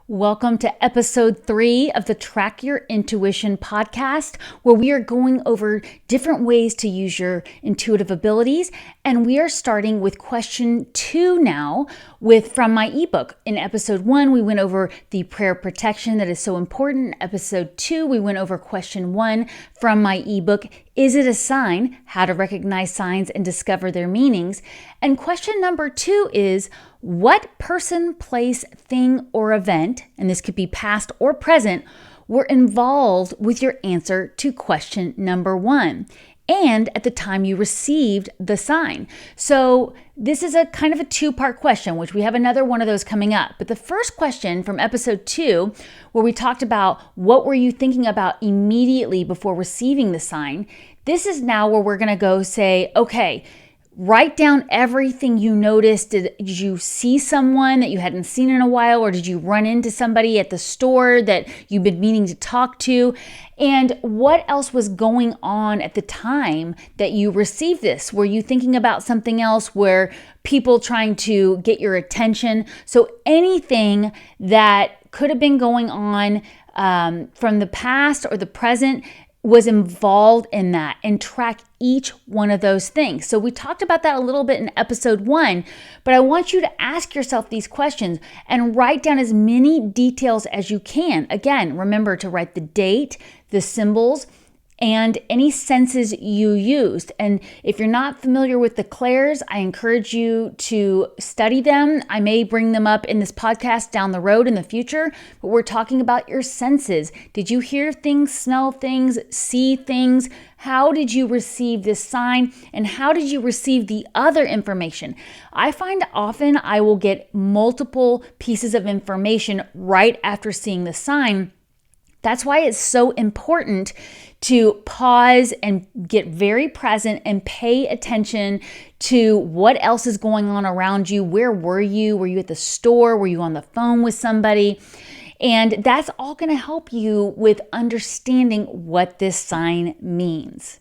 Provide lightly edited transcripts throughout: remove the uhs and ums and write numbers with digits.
Welcome to episode 3 of the Track Your Intuition podcast, where we are going over different ways to use your intuitive abilities. And we are starting with question 2 now from my ebook. In episode 1, we went over the prayer protection that is so important. Episode 2, we went over question 1 from my ebook, Is It a Sign? How to Recognize Signs and Discover Their Meanings. And question number 2 is, what person, place, thing, or event, and this could be past or present, were involved with your answer to question number 1 and at the time you received the sign? So this is a kind of a 2-part question, which we have another one of those coming up. But the first question from episode 2, where we talked about what were you thinking about immediately before receiving the sign, this is now where we're going to go say, okay, write down everything you noticed. Did you see someone that you hadn't seen in a while? Or did you run into somebody at the store that you've been meaning to talk to? And what else was going on at the time that you received this? Were you thinking about something else? Were people trying to get your attention? So anything that could have been going on from the past or the present was involved in that, and track each one of those things. So we talked about that a little bit in episode 1, but I want you to ask yourself these questions and write down as many details as you can. Again, remember to write the date, the symbols, and any senses you used. And if you're not familiar with the clairs, I encourage you to study them. I may bring them up in this podcast down the road in the future, but we're talking about your senses. Did you hear things, smell things, see things? How did you receive this sign? And how did you receive the other information? I find often I will get multiple pieces of information right after seeing the sign. That's why it's so important to pause and get very present and pay attention to what else is going on around you. Where were you? Were you at the store? Were you on the phone with somebody? And that's all going to help you with understanding what this sign means.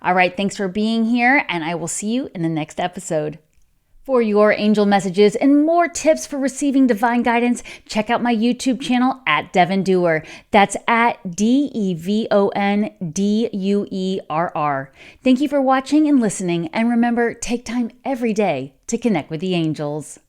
All right, thanks for being here, and I will see you in the next episode. For your angel messages and more tips for receiving divine guidance, check out my YouTube channel at Devon Duerr. That's at DEVONDUERR. Thank you for watching and listening, and remember, take time every day to connect with the angels.